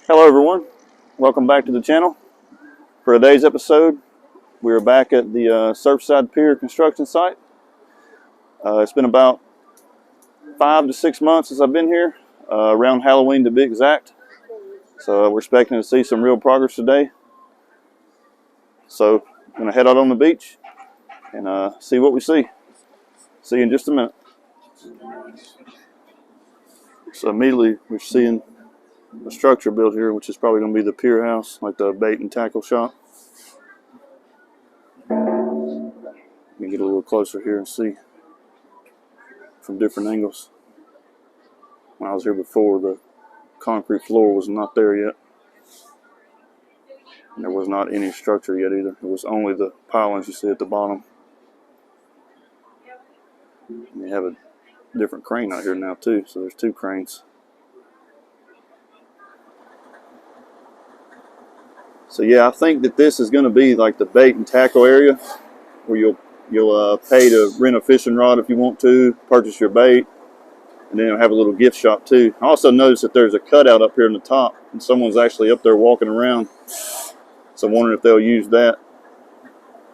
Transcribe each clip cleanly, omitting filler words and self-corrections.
Hello everyone, welcome back to the channel. For today's episode, we are back at the Surfside Pier construction site. It's been about 5 to 6 months since I've been here, around Halloween to be exact. So we're expecting to see some real progress today. So I'm going to head out on the beach and see what we see. See you in just a minute. So immediately we're seeing a structure built here, which is probably going to be the pier house, like the bait and tackle shop. Let me get a little closer here and see from different angles. When I was here before, the concrete floor was not there yet. And there was not any structure yet either. It was only the pilings you see at the bottom. And they have a different crane out here now too, so there's 2 cranes. So yeah, I think that this is going to be like the bait and tackle area, where you'll pay to rent a fishing rod if you want to, purchase your bait, and then you'll have a little gift shop too. I also noticed that there's a cutout up here in the top, and someone's actually up there walking around. So I'm wondering if they'll use that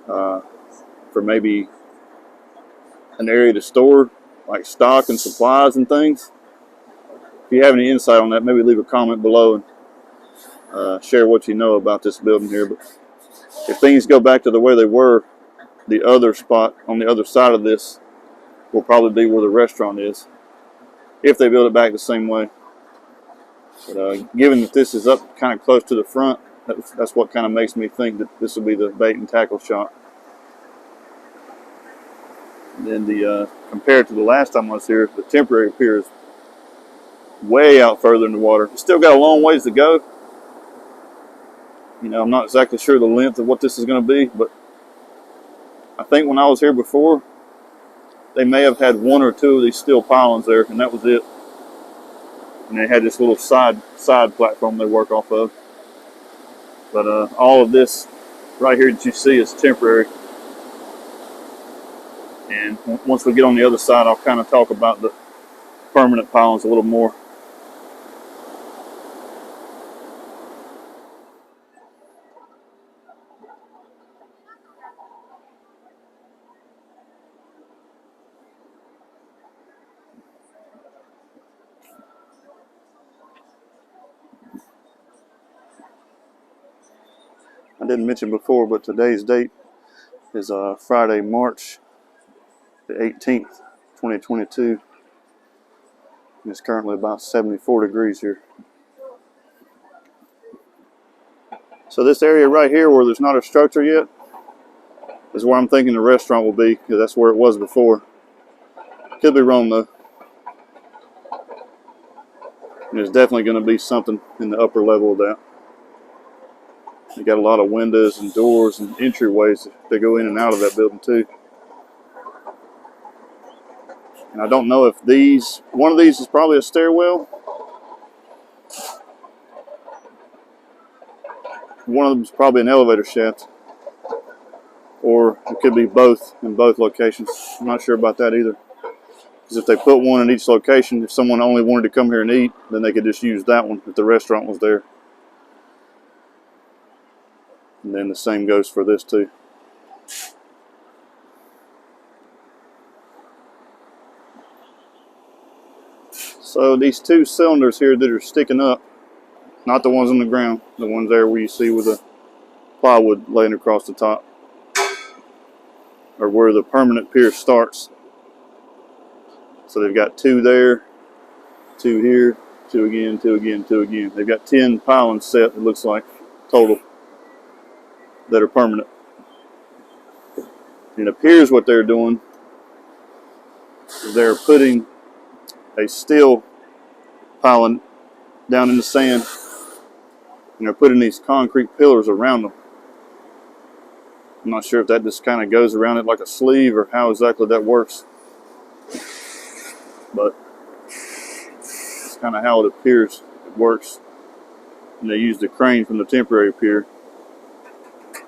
for maybe an area to store like stock and supplies and things. If you have any insight on that, maybe leave a comment below and share what you know about this building here. But if things go back to the way they were, the other spot on the other side of this will probably be where the restaurant is, if they build it back the same way. But given that this is up kind of close to the front, that's what kind of makes me think that this will be the bait and tackle shop. And then compared to the last time I was here, the temporary pier is way out further in the water. It's still got a long ways to go. You know, I'm not exactly sure the length of what this is going to be, but I think when I was here before, they may have had 1 or 2 of these steel pilings there, and that was it. And they had this little side platform they work off of. But all of this right here that you see is temporary. And once we get on the other side, I'll kind of talk about the permanent pilings a little more. I didn't mention before, but today's date is Friday, March the 18th, 2022. And it's currently about 74 degrees here. So this area right here where there's not a structure yet is where I'm thinking the restaurant will be, because that's where it was before. Could be wrong though. And there's definitely going to be something in the upper level of that. You got a lot of windows and doors and entryways that go in and out of that building too. And I don't know if one of these is probably a stairwell. One of them is probably an elevator shaft. Or it could be both in both locations. I'm not sure about that either. Because if they put one in each location, if someone only wanted to come here and eat, then they could just use that one if the restaurant was there. And then the same goes for this too. So these 2 cylinders here that are sticking up, not the ones on the ground, the ones there where you see with the plywood laying across the top, are where the permanent pier starts. So they've got 2 there, 2 here, 2 again, 2 again, 2 again. They've got 10 pilings set, it looks like, total, that are permanent. It appears what they're doing is they're putting a steel piling down in the sand, and they're putting these concrete pillars around them. I'm not sure if that just kind of goes around it like a sleeve or how exactly that works, but it's kind of how it appears it works. And they use the crane from the temporary pier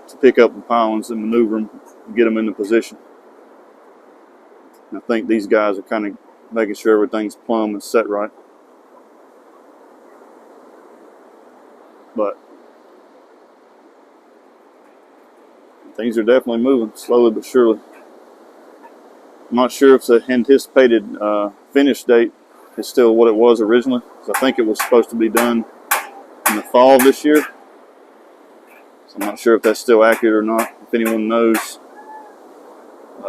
to pick up the pilings and maneuver them and get them into position. And I think these guys are kind of making sure everything's plumb and set right. but things are definitely moving slowly but surely. I'm not sure if the anticipated finish date is still what it was originally, because I think it was supposed to be done in the fall of this year. So I'm not sure if that's still accurate or not. If anyone knows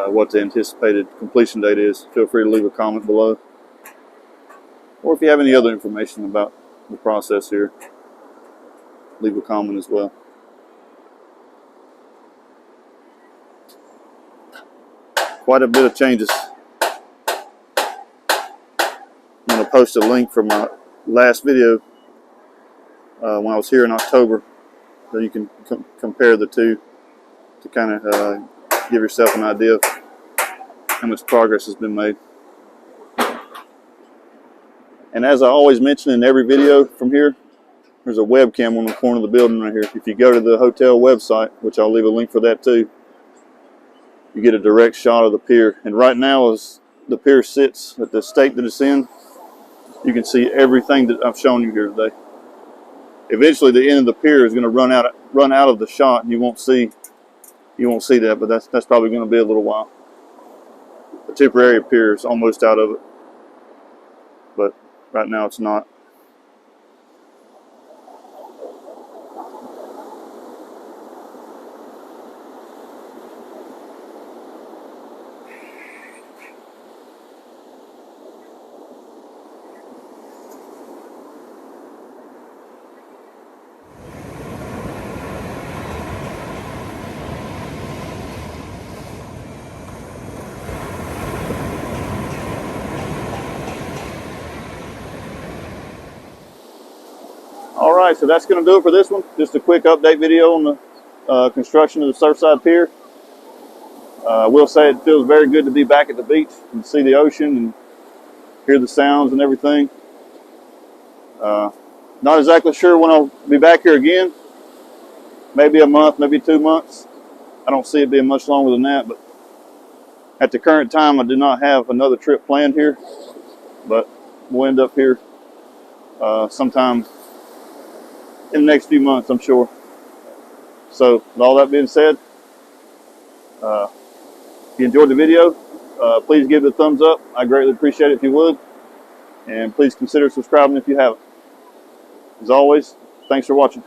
what the anticipated completion date is, feel free to leave a comment below. Or if you have any other information about the process here, leave a comment as well. Quite a bit of changes. I'm going to post a link from my last video when I was here in October, so you can compare the two to kind of give yourself an idea of how much progress has been made. And as I always mention in every video from here, there's a webcam on the corner of the building right here. If you go to the hotel website, which I'll leave a link for that too, you get a direct shot of the pier. And right now, as the pier sits at the state that it's in, you can see everything that I've shown you here today. Eventually, the end of the pier is going to run out of the shot, and you won't see that. But that's probably going to be a little while. The temporary pier is almost out of it, but right now it's not. All right, so that's going to do it for this one. Just a quick update video on the construction of the Surfside Pier. I will say it feels very good to be back at the beach and see the ocean and hear the sounds and everything. Not exactly sure when I'll be back here again. Maybe a month, maybe 2 months. I don't see it being much longer than that, but at the current time, I do not have another trip planned here, but we'll end up here sometime in the next few months, I'm sure. So, with all that being said, if you enjoyed the video, please give it a thumbs up. I greatly appreciate it if you would. And please consider subscribing if you haven't. As always, thanks for watching.